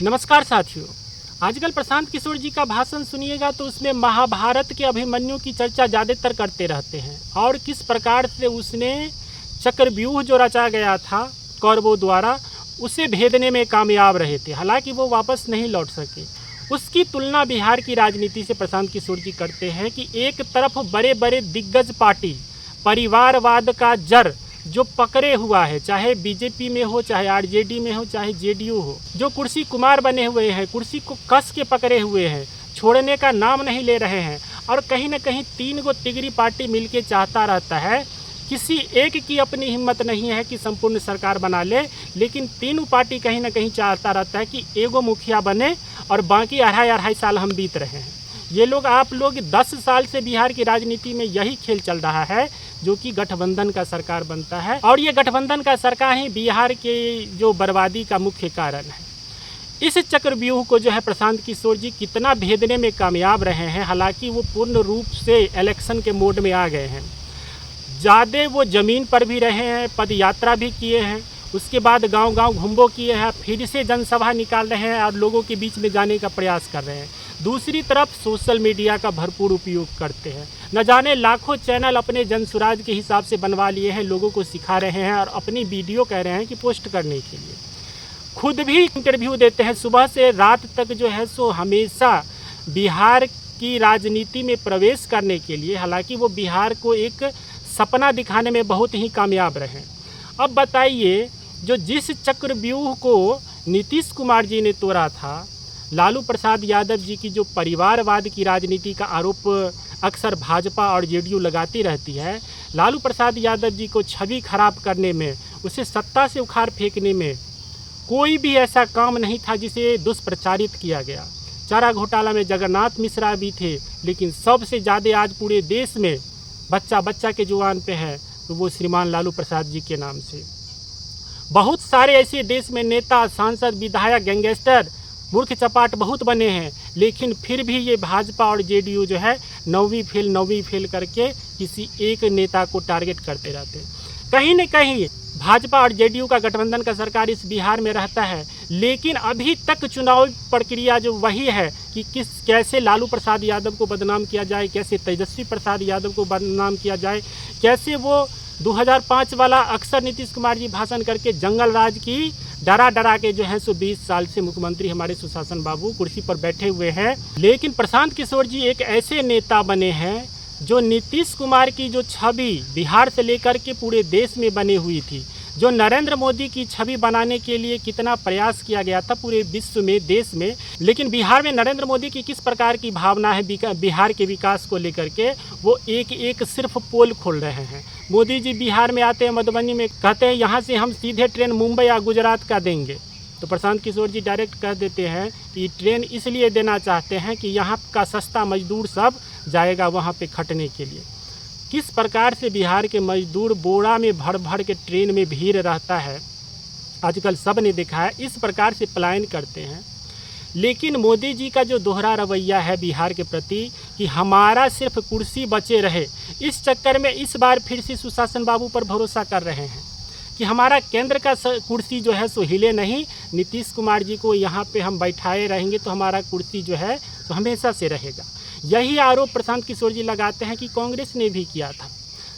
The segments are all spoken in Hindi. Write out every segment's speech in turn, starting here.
नमस्कार साथियों। आजकल प्रशांत किशोर जी का भाषण सुनिएगा तो उसमें महाभारत के अभिमन्यु की चर्चा ज़्यादातर करते रहते हैं और किस प्रकार से उसने चक्रव्यूह जो रचा गया था कौरवों द्वारा उसे भेदने में कामयाब रहे थे, हालांकि वो वापस नहीं लौट सके। उसकी तुलना बिहार की राजनीति से प्रशांत किशोर जी करते हैं कि एक तरफ बड़े बड़े दिग्गज पार्टी परिवारवाद का जड़ जो पकड़े हुआ है, चाहे बीजेपी में हो, चाहे आरजेडी में हो, चाहे जेडीयू हो, जो कुर्सी कुमार बने हुए हैं, कुर्सी को कस के पकड़े हुए हैं, छोड़ने का नाम नहीं ले रहे हैं। और कहीं ना कहीं 3 गो तिगरी पार्टी मिलके चाहता रहता है, किसी एक की अपनी हिम्मत नहीं है कि संपूर्ण सरकार बना ले, लेकिन 3 पार्टी कहीं ना कहीं चाहता रहता है कि एगो मुखिया बने और बाकी 2.5 साल हम बीत रहे हैं। ये लोग आप लोग 10 साल से बिहार की राजनीति में यही खेल चल रहा है, जो कि गठबंधन का सरकार बनता है और ये गठबंधन का सरकार ही बिहार के जो बर्बादी का मुख्य कारण है। इस चक्रव्यूह को जो है प्रशांत किशोर जी कितना भेदने में कामयाब रहे हैं, हालांकि वो पूर्ण रूप से इलेक्शन के मोड में आ गए हैं। ज़्यादा वो ज़मीन पर भी रहे हैं, पद यात्रा भी किए हैं, उसके बाद गांव-गांव घुम्बो किए हैं, फिर से जनसभा निकाल रहे हैं और लोगों के बीच में जाने का प्रयास कर रहे हैं। दूसरी तरफ सोशल मीडिया का भरपूर उपयोग करते हैं। न जाने लाखों चैनल अपने जनसुराज के हिसाब से बनवा लिए हैं, लोगों को सिखा रहे हैं और अपनी वीडियो कह रहे हैं कि पोस्ट करने के लिए। खुद भी इंटरव्यू देते हैं, सुबह से रात तक जो है सो हमेशा बिहार की राजनीति में प्रवेश करने के लिए, हालांकि वो बिहार को एक सपना दिखाने में बहुत ही कामयाब रहे। अब बताइए, जो जिस चक्रव्यूह को नीतीश कुमार जी ने तोड़ा था, लालू प्रसाद यादव जी की जो परिवारवाद की राजनीति का आरोप अक्सर भाजपा और जेडीयू लगाती रहती है, लालू प्रसाद यादव जी को छवि खराब करने में, उसे सत्ता से उखाड़ फेंकने में कोई भी ऐसा काम नहीं था जिसे दुष्प्रचारित किया गया। चारा घोटाला में जगन्नाथ मिश्रा भी थे, लेकिन सबसे ज़्यादा आज पूरे देश में बच्चा के जुबान पे है तो वो श्रीमान लालू प्रसाद जी के नाम से। बहुत सारे ऐसे देश में नेता, सांसद, विधायक, गैंगस्टर, मूर्ख चपाट बहुत बने हैं, लेकिन फिर भी ये भाजपा और जेडीयू जो है 9वीं फेल करके किसी एक नेता को टारगेट करते रहते हैं। कहीं न कहीं भाजपा और जेडीयू का गठबंधन का सरकार इस बिहार में रहता है, लेकिन अभी तक चुनाव प्रक्रिया जो वही है कि कैसे लालू प्रसाद यादव को बदनाम किया जाए, कैसे तेजस्वी प्रसाद यादव को बदनाम किया जाए, कैसे वो 2005 वाला अक्सर नीतीश कुमार जी भाषण करके जंगल राज की डरा के जो है सो 20 साल से मुख्यमंत्री हमारे सुशासन बाबू कुर्सी पर बैठे हुए हैं। लेकिन प्रशांत किशोर जी एक ऐसे नेता बने हैं जो नीतीश कुमार की जो छवि बिहार से लेकर के पूरे देश में बनी हुई थी, जो नरेंद्र मोदी की छवि बनाने के लिए कितना प्रयास किया गया था पूरे विश्व में, देश में, लेकिन बिहार में नरेंद्र मोदी की किस प्रकार की भावना है बिहार के विकास को लेकर के, वो एक एक सिर्फ पोल खोल रहे हैं। मोदी जी बिहार में आते हैं, मधुबनी में कहते हैं यहाँ से हम सीधे ट्रेन मुंबई या गुजरात का देंगे, तो प्रशांत किशोर जी डायरेक्ट कह देते हैं कि ट्रेन इसलिए देना चाहते हैं कि यहाँ का सस्ता मजदूर सब जाएगा वहाँ पे खटने के लिए। किस प्रकार से बिहार के मजदूर बोरा में भर के ट्रेन में भीड़ रहता है, आजकल सब ने देखा है, इस प्रकार से पलायन करते हैं। लेकिन मोदी जी का जो दोहरा रवैया है बिहार के प्रति कि हमारा सिर्फ कुर्सी बचे रहे, इस चक्कर में इस बार फिर से सुशासन बाबू पर भरोसा कर रहे हैं कि हमारा केंद्र का कुर्सी जो है सो हिले नहीं, नीतीश कुमार जी को यहाँ पे हम बैठाए रहेंगे तो हमारा कुर्सी जो है तो हमेशा से रहेगा। यही आरोप प्रशांत किशोर जी लगाते हैं कि कांग्रेस ने भी किया था।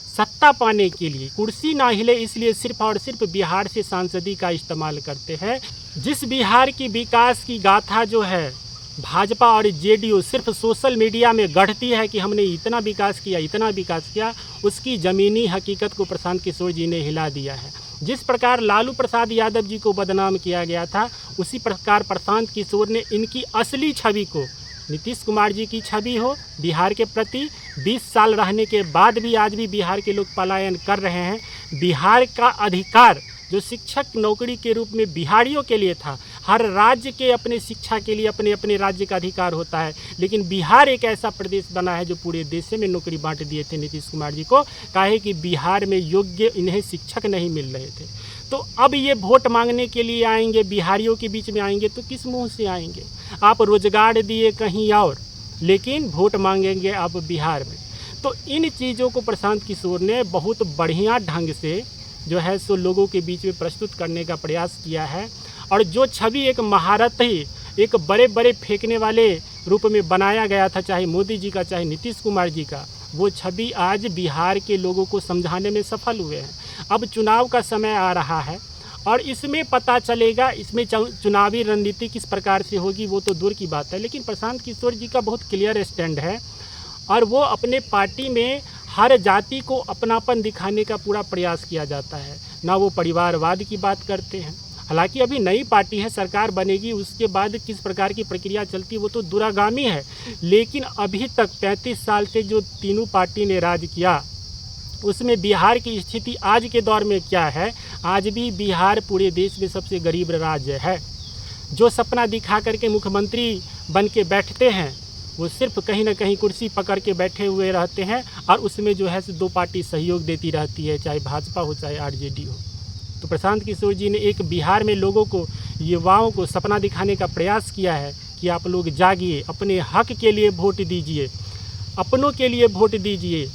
सत्ता पाने के लिए कुर्सी ना हिले, इसलिए सिर्फ और सिर्फ बिहार से सांसदी का इस्तेमाल करते हैं। जिस बिहार की विकास की गाथा जो है भाजपा और जेडीयू सिर्फ सोशल मीडिया में गढ़ती है कि हमने इतना विकास किया, उसकी ज़मीनी हकीकत को प्रशांत किशोर जी ने हिला दिया है। जिस प्रकार लालू प्रसाद यादव जी को बदनाम किया गया था, उसी प्रकार प्रशांत किशोर ने इनकी असली छवि को, नीतीश कुमार जी की छवि हो बिहार के प्रति, 20 साल रहने के बाद भी आज भी बिहार के लोग पलायन कर रहे हैं। बिहार का अधिकार जो शिक्षक नौकरी के रूप में बिहारियों के लिए था, हर राज्य के अपने शिक्षा के लिए अपने अपने राज्य का अधिकार होता है, लेकिन बिहार एक ऐसा प्रदेश बना है जो पूरे देश में नौकरी बांट दिए थे नीतीश कुमार जी को, काहे कि बिहार में योग्य इन्हें शिक्षक नहीं मिल रहे थे। तो अब ये वोट मांगने के लिए आएंगे, बिहारियों के बीच में आएंगे, तो किस मुंह से आएंगे? आप रोजगार दिए कहीं और, लेकिन वोट मांगेंगे आप बिहार में। तो इन चीज़ों को प्रशांत किशोर ने बहुत बढ़िया ढंग से जो है सो लोगों के बीच में प्रस्तुत करने का प्रयास किया है और जो छवि एक महारथी, एक बड़े बड़े फेंकने वाले रूप में बनाया गया था, चाहे मोदी जी का चाहे नीतीश कुमार जी का, वो छवि आज बिहार के लोगों को समझाने में सफल हुए हैं। अब चुनाव का समय आ रहा है और इसमें पता चलेगा, इसमें चुनावी रणनीति किस प्रकार से होगी वो तो दूर की बात है, लेकिन प्रशांत किशोर जी का बहुत क्लियर स्टैंड है और वो अपने पार्टी में हर जाति को अपनापन दिखाने का पूरा प्रयास किया जाता है। ना वो परिवारवाद की बात करते हैं, हालांकि अभी नई पार्टी है, सरकार बनेगी, उसके बाद किस प्रकार की प्रक्रिया चलती वो तो दूरगामी है, लेकिन अभी तक 35 साल से जो तीनों पार्टी ने राज किया उसमें बिहार की स्थिति आज के दौर में क्या है। आज भी बिहार पूरे देश में सबसे गरीब राज्य है। जो सपना दिखा करके मुख्यमंत्री बन के बैठते हैं वो सिर्फ कहीं ना कहीं कुर्सी पकड़ के बैठे हुए रहते हैं और उसमें जो है दो पार्टी सहयोग देती रहती है, चाहे भाजपा हो चाहे आरजेडी हो। तो प्रशांत किशोर जी ने एक बिहार में लोगों को, युवाओं को सपना दिखाने का प्रयास किया है कि आप लोग जागिए, अपने हक के लिए वोट दीजिए, अपनों के लिए वोट दीजिए,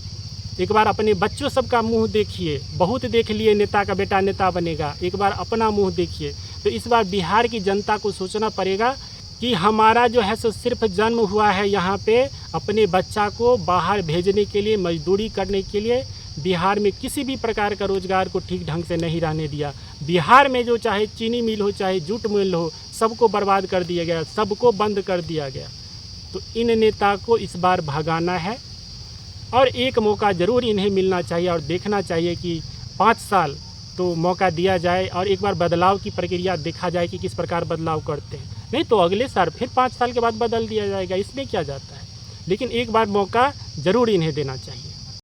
एक बार अपने बच्चों सबका मुंह देखिए। बहुत देख लिए नेता का बेटा नेता बनेगा, एक बार अपना मुंह देखिए। तो इस बार बिहार की जनता को सोचना पड़ेगा कि हमारा जो है सो सिर्फ जन्म हुआ है यहाँ पे अपने बच्चा को बाहर भेजने के लिए, मजदूरी करने के लिए। बिहार में किसी भी प्रकार का रोजगार को ठीक ढंग से नहीं रहने दिया। बिहार में जो चाहे चीनी मिल हो चाहे जूट मिल हो, सबको बर्बाद कर दिया गया, सबको बंद कर दिया गया। तो इन नेता को इस बार भगाना है और एक मौका ज़रूर इन्हें मिलना चाहिए और देखना चाहिए कि 5 साल तो मौका दिया जाए और एक बार बदलाव की प्रक्रिया देखा जाए कि किस प्रकार बदलाव करते हैं। नहीं तो अगले साल फिर 5 साल के बाद बदल दिया जाएगा, इसमें क्या जाता है। लेकिन एक बार मौका ज़रूर इन्हें देना चाहिए।